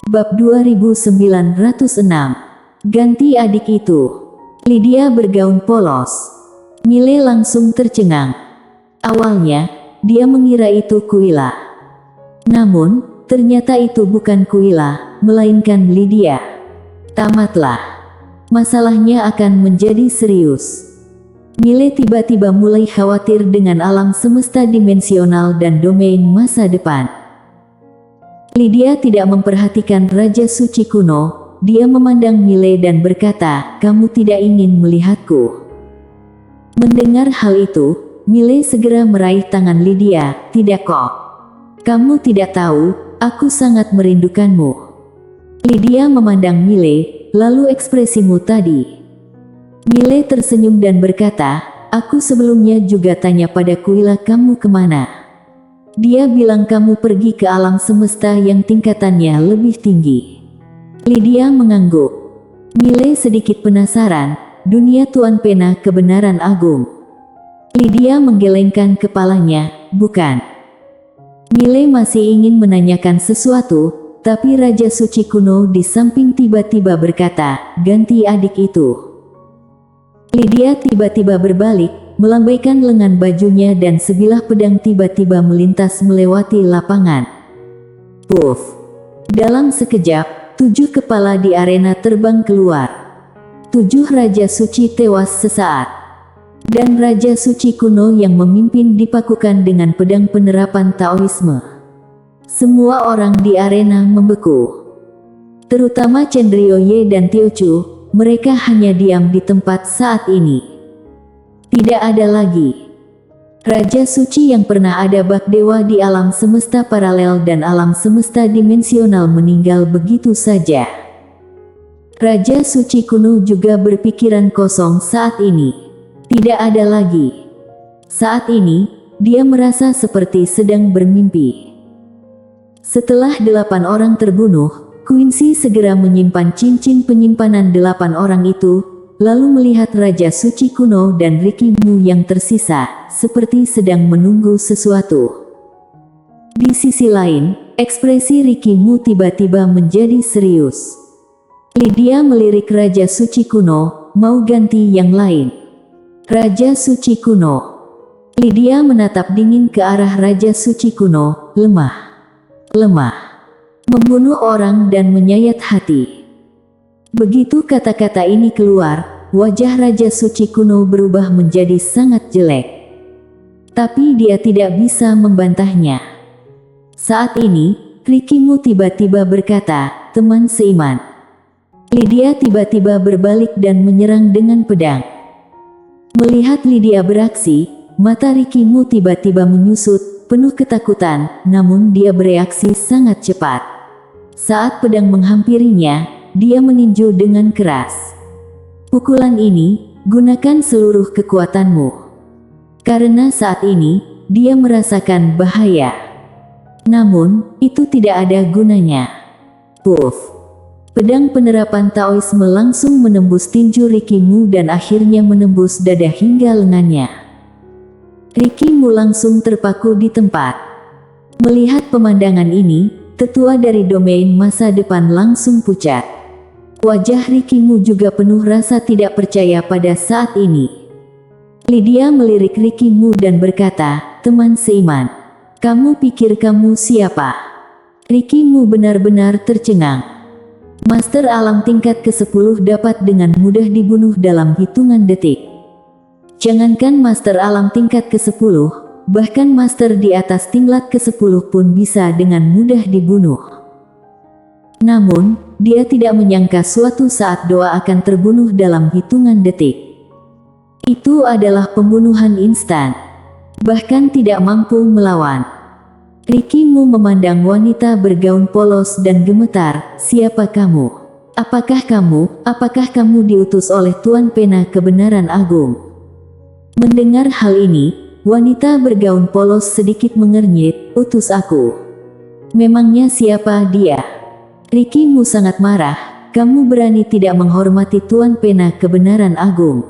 Bab 2906. Ganti adik itu. Lydia bergaun polos. Mile langsung tercengang. Awalnya, dia mengira itu Kuila. Namun, ternyata itu bukan Kuila, melainkan Lydia. Tamatlah. Masalahnya akan menjadi serius. Mile tiba-tiba mulai khawatir dengan alam semesta dimensional dan domain masa depan. Lydia tidak memperhatikan Raja Suci kuno, dia memandang Mile dan berkata, "Kamu tidak ingin melihatku." Mendengar hal itu, Mile segera meraih tangan Lydia, "Tidak kok. Kamu tidak tahu, aku sangat merindukanmu." Lydia memandang Mile, "Lalu ekspresimu tadi?" Mile tersenyum dan berkata, "Aku sebelumnya juga tanya pada Kuila kamu kemana. Dia bilang kamu pergi ke alam semesta yang tingkatannya lebih tinggi." Lydia mengangguk. Mile sedikit penasaran, dunia Tuan Pena kebenaran agung. Lydia menggelengkan kepalanya, "Bukan." Mile masih ingin menanyakan sesuatu, tapi Raja Suci kuno di samping tiba-tiba berkata, "Ganti adik itu." Lydia tiba-tiba berbalik, melambaikan lengan bajunya dan sebilah pedang tiba-tiba melintas melewati lapangan. Puff! Dalam sekejap, 7 kepala di arena terbang keluar. 7 Raja Suci tewas sesaat. Dan Raja Suci kuno yang memimpin dipakukan dengan pedang penerapan Taoisme. Semua orang di arena membeku. Terutama Chen Ryoye dan Tio Chu. Mereka hanya diam di tempat saat ini. Tidak ada lagi Raja Suci yang pernah ada bak dewa di alam semesta paralel dan alam semesta dimensional meninggal begitu saja. Raja Suci kuno juga berpikiran kosong saat ini. Tidak ada lagi. Saat ini, dia merasa seperti sedang bermimpi. Setelah 8 orang terbunuh, Quincy segera menyimpan cincin penyimpanan 8 orang itu, lalu melihat Raja Suci kuno dan Ricky Mu yang tersisa, seperti sedang menunggu sesuatu. Di sisi lain, ekspresi Ricky Mu tiba-tiba menjadi serius. Lydia melirik Raja Suci kuno, "Mau ganti yang lain?" Raja Suci kuno. Lydia menatap dingin ke arah Raja Suci kuno, lemah. Membunuh orang dan menyayat hati. Begitu kata-kata ini keluar, wajah Raja Suci kuno berubah menjadi sangat jelek. Tapi dia tidak bisa membantahnya. Saat ini, Ricky Mu tiba-tiba berkata, "Teman seiman." Lydia tiba-tiba berbalik dan menyerang dengan pedang. Melihat Lydia beraksi, mata Ricky Mu tiba-tiba menyusut, penuh ketakutan, namun dia bereaksi sangat cepat. Saat pedang menghampirinya, dia meninju dengan keras. "Pukulan ini, gunakan seluruh kekuatanmu." Karena saat ini, dia merasakan bahaya. Namun, itu tidak ada gunanya. Puff! Pedang penerapan Taoisme langsung menembus tinju Ricky Mu dan akhirnya menembus dada hingga lengannya. Ricky Mu langsung terpaku di tempat. Melihat pemandangan ini, tetua dari domain masa depan langsung pucat. Wajah Ricky Mu juga penuh rasa tidak percaya pada saat ini. Lydia melirik Ricky Mu dan berkata, "Teman seiman, kamu pikir kamu siapa?" Ricky Mu benar-benar tercengang. Master alam tingkat ke-10 dapat dengan mudah dibunuh dalam hitungan detik. Jangankan Master alam tingkat ke-10, bahkan master di atas tingkat ke-10 pun bisa dengan mudah dibunuh. Namun, dia tidak menyangka suatu saat doa akan terbunuh dalam hitungan detik. Itu adalah pembunuhan instan. Bahkan tidak mampu melawan. Ricky Mu memandang wanita bergaun polos dan gemetar, "Siapa kamu? Apakah kamu diutus oleh Tuan Pena kebenaran agung?" Mendengar hal ini, wanita bergaun polos sedikit mengernyit, "Utus aku." Memangnya siapa dia? Ricky Mu sangat marah, "Kamu berani tidak menghormati Tuan Pena kebenaran agung."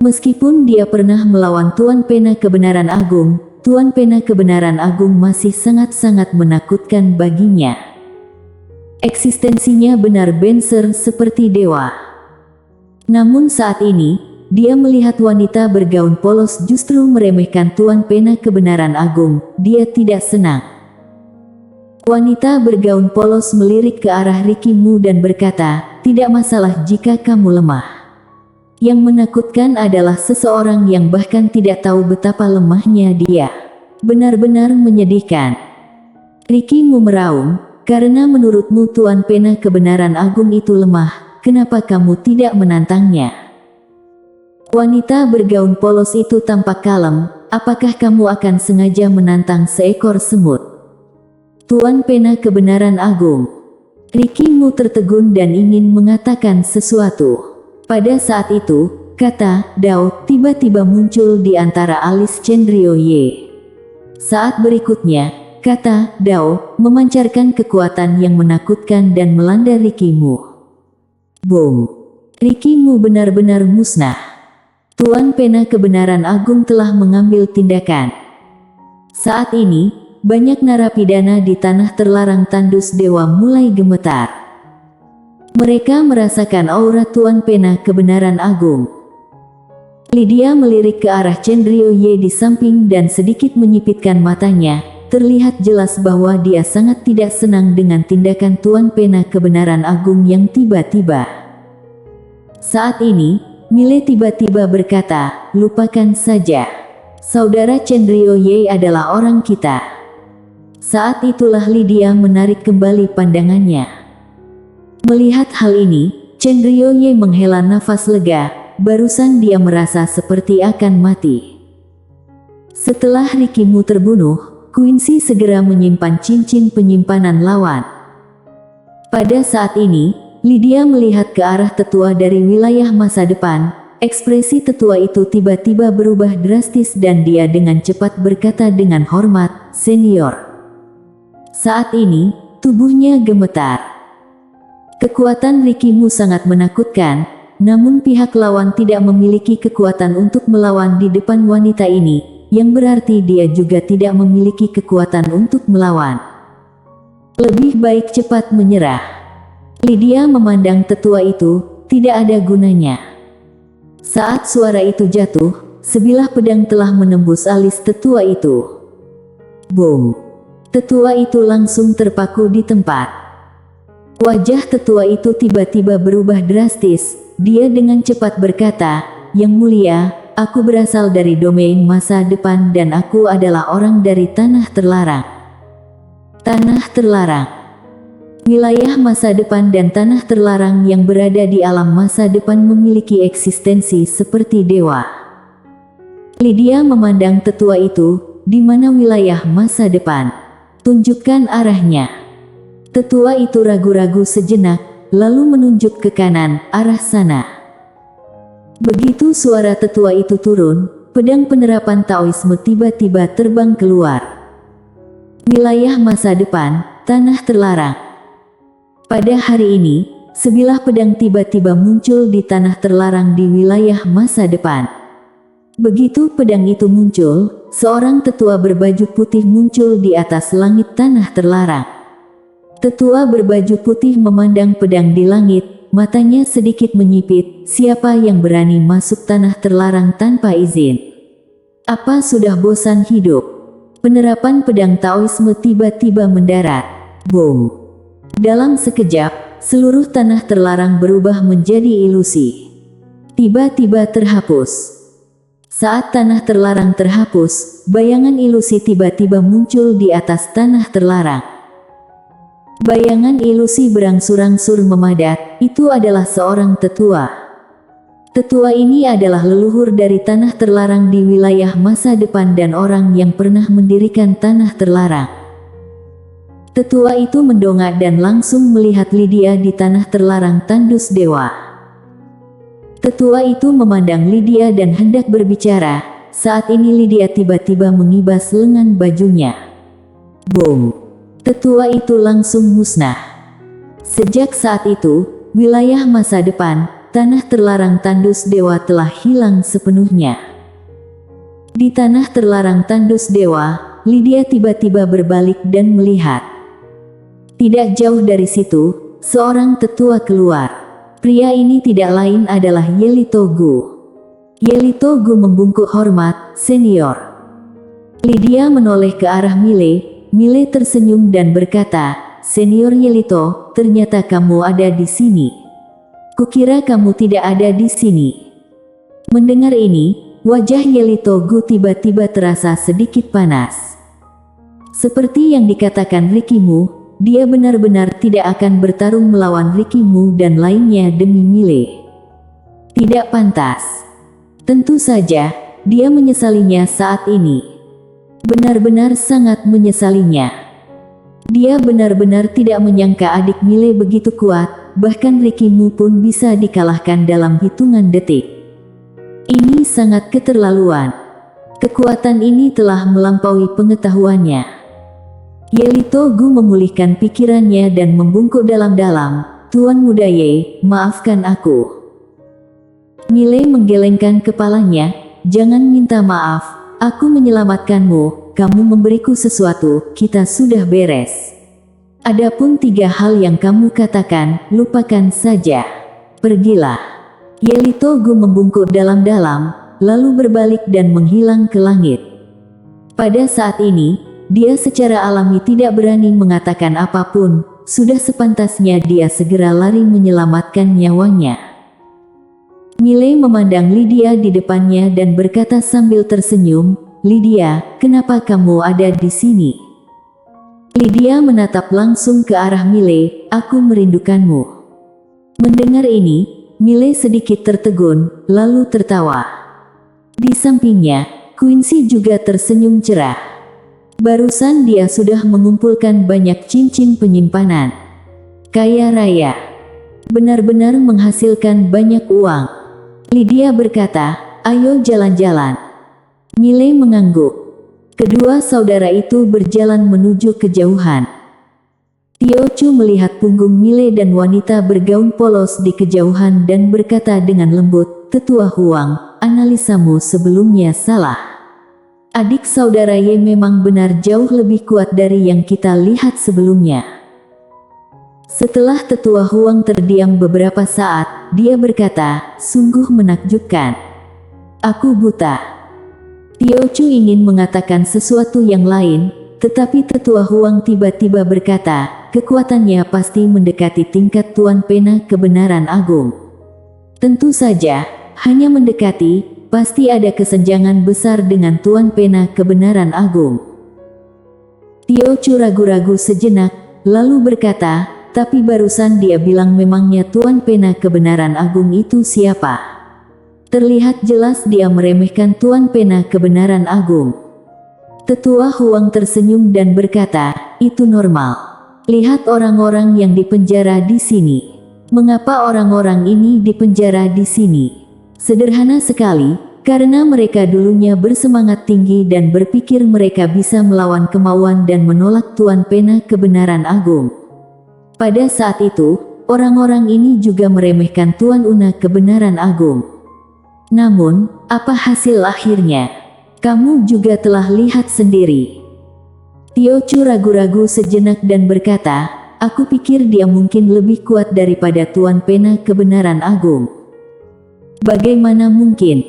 Meskipun dia pernah melawan Tuan Pena kebenaran agung, Tuan Pena kebenaran agung masih sangat-sangat menakutkan baginya. Eksistensinya benar-benar seperti dewa. Namun saat ini, dia melihat wanita bergaun polos justru meremehkan Tuan Pena Kebenaran Agung. Dia tidak senang. Wanita bergaun polos melirik ke arah Rikimu dan berkata, "Tidak masalah jika kamu lemah. Yang menakutkan adalah seseorang yang bahkan tidak tahu betapa lemahnya dia. Benar-benar menyedihkan." Rikimu meraung, "Karena menurutmu Tuan Pena Kebenaran Agung itu lemah, kenapa kamu tidak menantangnya?" Wanita bergaun polos itu tampak kalem, "Apakah kamu akan sengaja menantang seekor semut?" Tuan Pena Kebenaran Agung. Rikimu tertegun dan ingin mengatakan sesuatu. Pada saat itu, kata Dao tiba-tiba muncul di antara alis Chenryoye. Saat berikutnya, kata Dao memancarkan kekuatan yang menakutkan dan melanda Rikimu. Boom! Rikimu benar-benar musnah. Tuan Pena Kebenaran Agung telah mengambil tindakan. Saat ini, banyak narapidana di tanah terlarang tandus dewa mulai gemetar. Mereka merasakan aura Tuan Pena Kebenaran Agung. Lydia melirik ke arah Chenryoye di samping dan sedikit menyipitkan matanya. Terlihat jelas bahwa dia sangat tidak senang dengan tindakan Tuan Pena Kebenaran Agung yang tiba-tiba. Saat ini, Mile tiba-tiba berkata, "Lupakan saja. Saudara Chenryoye adalah orang kita." Saat itulah Lydia menarik kembali pandangannya. Melihat hal ini, Chenryoye menghela nafas lega, barusan dia merasa seperti akan mati. Setelah Rikimu terbunuh, Quincy segera menyimpan cincin penyimpanan lawan. Pada saat ini, Lydia melihat ke arah tetua dari wilayah masa depan. Ekspresi tetua itu tiba-tiba berubah drastis dan dia dengan cepat berkata dengan hormat, "Senior." Saat ini, tubuhnya gemetar. Kekuatan Rikimu sangat menakutkan, namun pihak lawan tidak memiliki kekuatan untuk melawan di depan wanita ini, yang berarti dia juga tidak memiliki kekuatan untuk melawan. Lebih baik cepat menyerah. Lydia memandang tetua itu, tidak ada gunanya. Saat suara itu jatuh, sebilah pedang telah menembus alis tetua itu. Boom! Tetua itu langsung terpaku di tempat. Wajah tetua itu tiba-tiba berubah drastis. Dia dengan cepat berkata, "Yang mulia, aku berasal dari domain masa depan dan aku adalah orang dari tanah terlarang." Tanah terlarang. Wilayah masa depan dan tanah terlarang yang berada di alam masa depan memiliki eksistensi seperti dewa. Lydia memandang tetua itu, "Di mana wilayah masa depan? Tunjukkan arahnya." Tetua itu ragu-ragu sejenak, lalu menunjuk ke kanan, "Arah sana." Begitu suara tetua itu turun, pedang penerapan Taoisme tiba-tiba terbang keluar. Wilayah masa depan, tanah terlarang. Pada hari ini, sebilah pedang tiba-tiba muncul di tanah terlarang di wilayah masa depan. Begitu pedang itu muncul, seorang tetua berbaju putih muncul di atas langit tanah terlarang. Tetua berbaju putih memandang pedang di langit, matanya sedikit menyipit. "Siapa yang berani masuk tanah terlarang tanpa izin? Apa sudah bosan hidup?" Penerapan pedang Taoisme tiba-tiba mendarat. Boom! Dalam sekejap, seluruh tanah terlarang berubah menjadi ilusi. Tiba-tiba terhapus. Saat tanah terlarang terhapus, bayangan ilusi tiba-tiba muncul di atas tanah terlarang. Bayangan ilusi berangsur-angsur memadat, itu adalah seorang tetua. Tetua ini adalah leluhur dari tanah terlarang di wilayah masa depan dan orang yang pernah mendirikan tanah terlarang. Tetua itu mendongak dan langsung melihat Lydia di tanah terlarang tandus dewa. Tetua itu memandang Lydia dan hendak berbicara. Saat ini Lydia tiba-tiba mengibas lengan bajunya. Boom! Tetua itu langsung musnah. Sejak saat itu, wilayah masa depan, tanah terlarang tandus dewa telah hilang sepenuhnya. Di tanah terlarang tandus dewa, Lydia tiba-tiba berbalik dan melihat. Tidak jauh dari situ, seorang tetua keluar. Pria ini tidak lain adalah Yelitogu. Yelitogu membungkuk hormat, "Senior." Lydia menoleh ke arah Mile. Mile tersenyum dan berkata, "Senior Yelito, ternyata kamu ada di sini. Kukira kamu tidak ada di sini." Mendengar ini, wajah Yelitogu tiba-tiba terasa sedikit panas. Seperti yang dikatakan Rikimu, dia benar-benar tidak akan bertarung melawan Rikimu dan lainnya demi Mile. Tidak pantas. Tentu saja, dia menyesalinya saat ini. Benar-benar sangat menyesalinya. Dia benar-benar tidak menyangka adik Mile begitu kuat, bahkan Rikimu pun bisa dikalahkan dalam hitungan detik. Ini sangat keterlaluan. Kekuatan ini telah melampaui pengetahuannya. Yelitogu memulihkan pikirannya dan membungkuk dalam-dalam, "Tuan Muda Ye, maafkan aku." Mile menggelengkan kepalanya, "Jangan minta maaf. Aku menyelamatkanmu, kamu memberiku sesuatu, kita sudah beres. Adapun 3 hal yang kamu katakan, lupakan saja. Pergilah." Yelitogu membungkuk dalam-dalam, lalu berbalik dan menghilang ke langit. Pada saat ini, dia secara alami tidak berani mengatakan apapun, sudah sepantasnya dia segera lari menyelamatkan nyawanya. Mile memandang Lydia di depannya dan berkata sambil tersenyum, "Lydia, kenapa kamu ada di sini?" Lydia menatap langsung ke arah Mile, "Aku merindukanmu." Mendengar ini, Mile sedikit tertegun, lalu tertawa. Di sampingnya, Quincy juga tersenyum cerah. Barusan dia sudah mengumpulkan banyak cincin penyimpanan. Kaya raya. Benar-benar menghasilkan banyak uang. Lydia berkata, "Ayo jalan-jalan." Mile mengangguk. Kedua saudara itu berjalan menuju kejauhan. Tiochu melihat punggung Mile dan wanita bergaun polos di kejauhan dan berkata dengan lembut, "Tetua Huang, analisamu sebelumnya salah. Adik saudara Ye memang benar jauh lebih kuat dari yang kita lihat sebelumnya." Setelah Tetua Huang terdiam beberapa saat, dia berkata, "Sungguh menakjubkan. Aku buta." Tiochu ingin mengatakan sesuatu yang lain, tetapi Tetua Huang tiba-tiba berkata, "Kekuatannya pasti mendekati tingkat Tuan Pena Kebenaran Agung." Tentu saja, hanya mendekati, pasti ada kesenjangan besar dengan Tuan Pena Kebenaran Agung. Tiochu ragu-ragu sejenak, lalu berkata, "Tapi barusan dia bilang memangnya Tuan Pena Kebenaran Agung itu siapa?" Terlihat jelas dia meremehkan Tuan Pena Kebenaran Agung. Tetua Huang tersenyum dan berkata, "Itu normal. Lihat orang-orang yang dipenjara di sini. Mengapa orang-orang ini dipenjara di sini? Sederhana sekali, karena mereka dulunya bersemangat tinggi dan berpikir mereka bisa melawan kemauan dan menolak Tuan Pena Kebenaran Agung. Pada saat itu, orang-orang ini juga meremehkan Tuan Una Kebenaran Agung. Namun, apa hasil akhirnya? Kamu juga telah lihat sendiri." Tiochu ragu-ragu sejenak dan berkata, "Aku pikir dia mungkin lebih kuat daripada Tuan Pena Kebenaran Agung." "Bagaimana mungkin?"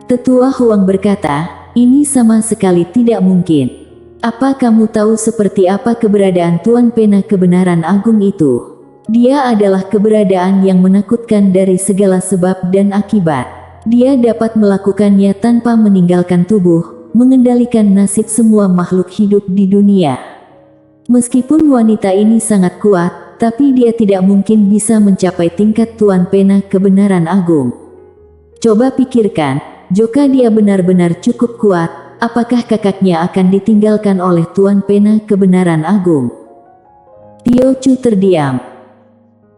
Tetua Huang berkata, "Ini sama sekali tidak mungkin. Apa kamu tahu seperti apa keberadaan Tuan Pena Kebenaran Agung itu? Dia adalah keberadaan yang menakutkan dari segala sebab dan akibat. Dia dapat melakukannya tanpa meninggalkan tubuh, mengendalikan nasib semua makhluk hidup di dunia. Meskipun wanita ini sangat kuat, tapi dia tidak mungkin bisa mencapai tingkat Tuan Pena Kebenaran Agung. Coba pikirkan, jika dia benar-benar cukup kuat, apakah kakaknya akan ditinggalkan oleh Tuan Pena Kebenaran Agung?" Tiochu terdiam.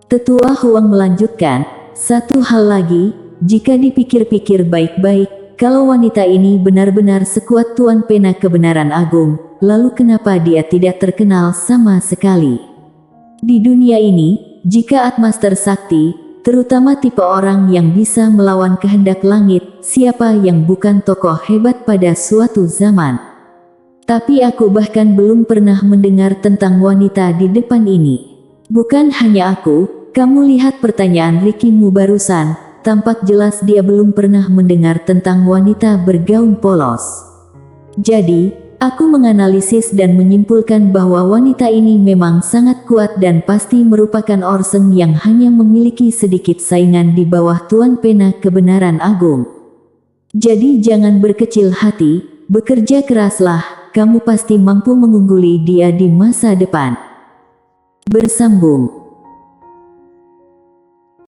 Tetua Huang melanjutkan, "Satu hal lagi, jika dipikir-pikir baik-baik, kalau wanita ini benar-benar sekuat Tuan Pena Kebenaran Agung, lalu kenapa dia tidak terkenal sama sekali? Di dunia ini, jika Atmaster Sakti, terutama tipe orang yang bisa melawan kehendak langit, siapa yang bukan tokoh hebat pada suatu zaman? Tapi aku bahkan belum pernah mendengar tentang wanita di depan ini. Bukan hanya aku, kamu lihat pertanyaan Rikimu barusan, tampak jelas dia belum pernah mendengar tentang wanita bergaun polos. Jadi, aku menganalisis dan menyimpulkan bahwa wanita ini memang sangat kuat dan pasti merupakan Orsen yang hanya memiliki sedikit saingan di bawah Tuan Pena Kebenaran Agung. Jadi jangan berkecil hati, bekerja keraslah. Kamu pasti mampu mengungguli dia di masa depan. Bersambung.